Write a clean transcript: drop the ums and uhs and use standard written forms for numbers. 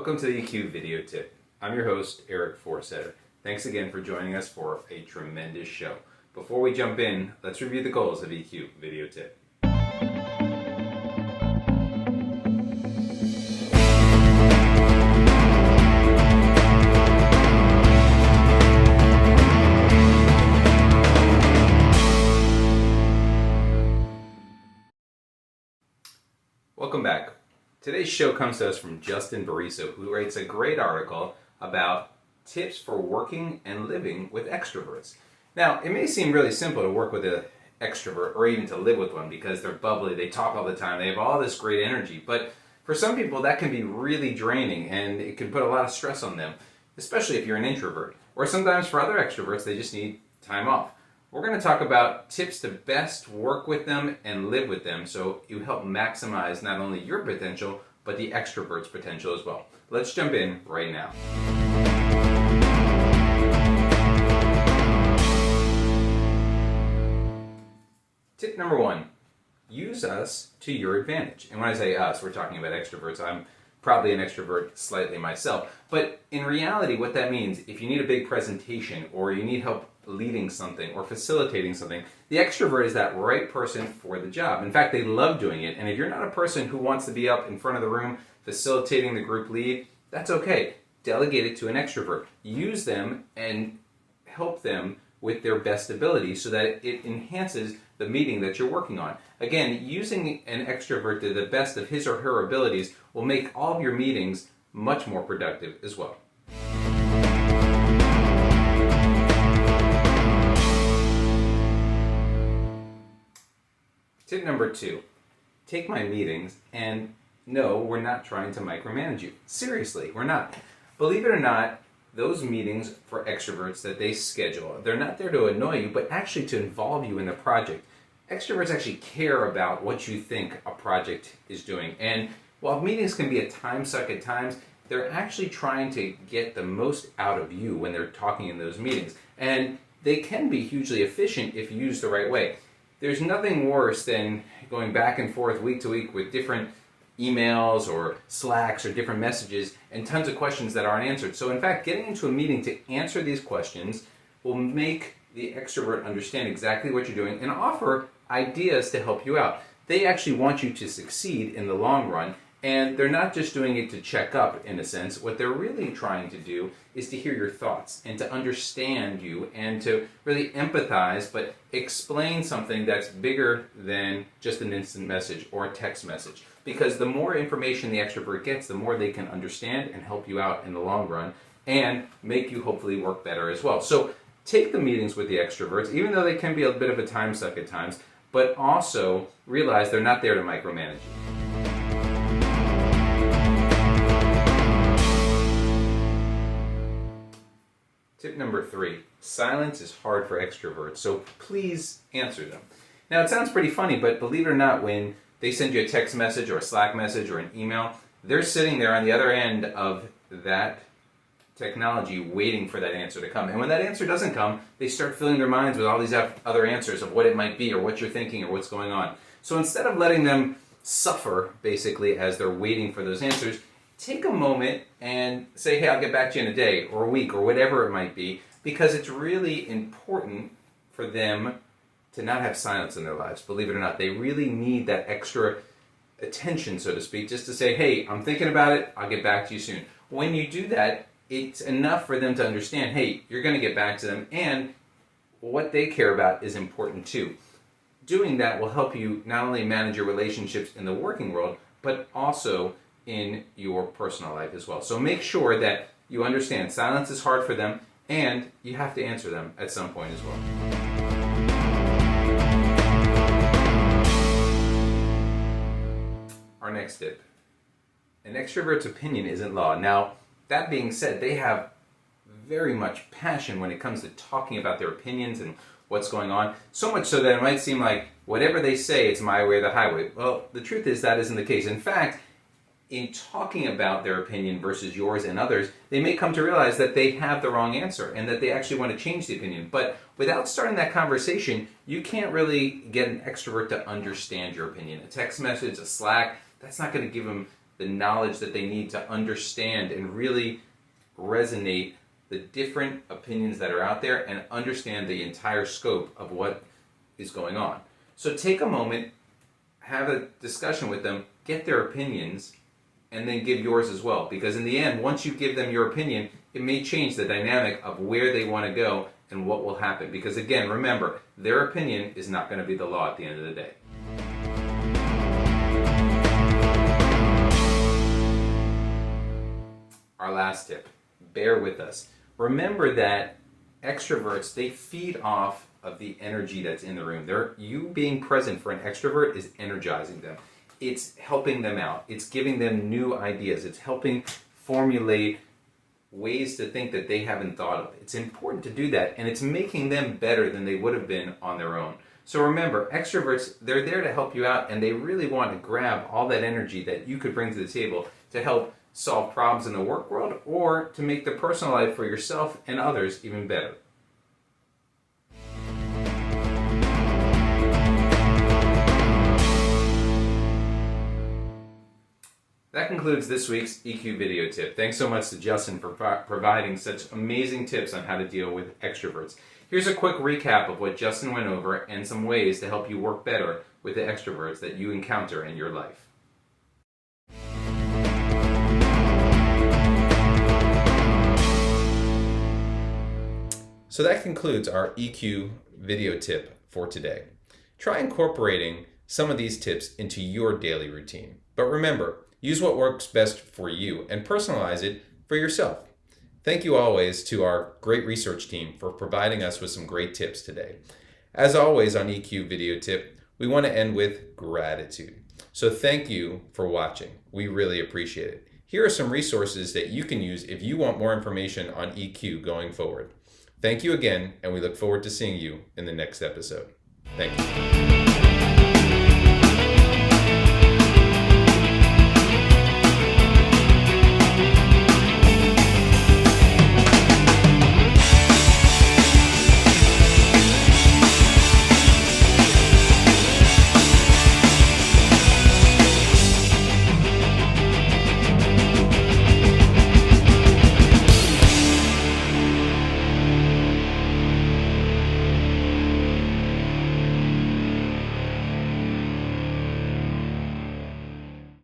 Welcome to the EQ video tip. I'm your host, Eric Forsetter. Thanks again for joining us for a tremendous show. Before we jump in, let's review the goals of EQ video tip. Welcome back. Today's show comes to us from Justin Bariso, who writes a great article about tips for working and living with extroverts. Now, it may seem really simple to work with an extrovert or even to live with one because they're bubbly, they talk all the time, they have all this great energy. But for some people, that can be really draining and it can put a lot of stress on them, especially if you're an introvert. Or sometimes for other extroverts, they just need time off. We're going to talk about tips to best work with them and live with them so you help maximize not only your potential, but the extrovert's potential as well. Let's jump in right now. Tip number one, use us to your advantage. And when I say us, we're talking about extroverts. I'm probably an extrovert slightly myself. But in reality, what that means, if you need a big presentation or you need help leading something or facilitating something, the extrovert is that right person for the job. In fact, they love doing it. And if you're not a person who wants to be up in front of the room facilitating the group lead, that's okay. Delegate it to an extrovert. Use them and help them with their best ability so that it enhances the meeting that you're working on. Again, using an extrovert to the best of his or her abilities will make all of your meetings much more productive as well. Tip number two, take my meetings and no, we're not trying to micromanage you. Seriously, we're not. Believe it or not, those meetings for extroverts that they schedule, they're not there to annoy you, but actually to involve you in the project. Extroverts actually care about what you think a project is doing. And while meetings can be a time suck at times, they're actually trying to get the most out of you when they're talking in those meetings. And they can be hugely efficient if used the right way. There's nothing worse than going back and forth week to week with different emails or Slacks or different messages and tons of questions that aren't answered. So in fact, getting into a meeting to answer these questions will make the extrovert understand exactly what you're doing and offer ideas to help you out. They actually want you to succeed in the long run, and they're not just doing it to check up in a sense. What they're really trying to do is to hear your thoughts and to understand you and to really empathize, but explain something that's bigger than just an instant message or a text message. Because the more information the extrovert gets, the more they can understand and help you out in the long run and make you hopefully work better as well. So take the meetings with the extroverts, even though they can be a bit of a time suck at times, but also realize they're not there to micromanage you. Tip number three, silence is hard for extroverts, so please answer them. Now it sounds pretty funny, but believe it or not, when they send you a text message or a Slack message or an email, they're sitting there on the other end of that technology waiting for that answer to come. And when that answer doesn't come, they start filling their minds with all these other answers of what it might be or what you're thinking or what's going on. So instead of letting them suffer, basically, as they're waiting for those answers, take a moment and say, hey, I'll get back to you in a day or a week or whatever it might be, because it's really important for them to not have silence in their lives. Believe it or not, they really need that extra attention, so to speak, just to say, hey, I'm thinking about it, I'll get back to you soon. When you do that, it's enough for them to understand, hey, you're going to get back to them, and what they care about is important too. Doing that will help you not only manage your relationships in the working world, but also in your personal life as well. So make sure that you understand silence is hard for them, and you have to answer them at some point as well. Our next tip. An extrovert's opinion isn't law. Now, that being said, they have very much passion when it comes to talking about their opinions and what's going on, so much so that it might seem like whatever they say, it's my way or the highway. Well, the truth is that isn't the case. In fact, in talking about their opinion versus yours and others, they may come to realize that they have the wrong answer and that they actually want to change the opinion. But without starting that conversation, you can't really get an extrovert to understand your opinion. A text message, a Slack, that's not going to give them the knowledge that they need to understand and really resonate the different opinions that are out there and understand the entire scope of what is going on. So take a moment, have a discussion with them, get their opinions, and then give yours as well. Because in the end, once you give them your opinion, it may change the dynamic of where they want to go and what will happen. Because again, remember, their opinion is not going to be the law at the end of the day. Our last tip, bear with us. Remember that extroverts, they feed off of the energy that's in the room. You being present for an extrovert is energizing them. It's helping them out. It's giving them new ideas. It's helping formulate ways to think that they haven't thought of. It's important to do that, and it's making them better than they would have been on their own. So remember, extroverts, they're there to help you out, and they really want to grab all that energy that you could bring to the table to help solve problems in the work world or to make the personal life for yourself and others even better. That concludes this week's EQ video tip. Thanks so much to Justin for providing such amazing tips on how to deal with extroverts. Here's a quick recap of what Justin went over and some ways to help you work better with the extroverts that you encounter in your life. So that concludes our EQ video tip for today. Try incorporating some of these tips into your daily routine. But remember, use what works best for you and personalize it for yourself. Thank you always to our great research team for providing us with some great tips today. As always on EQ Video Tip, we want to end with gratitude. So thank you for watching. We really appreciate it. Here are some resources that you can use if you want more information on EQ going forward. Thank you again, and we look forward to seeing you in the next episode. Thank you.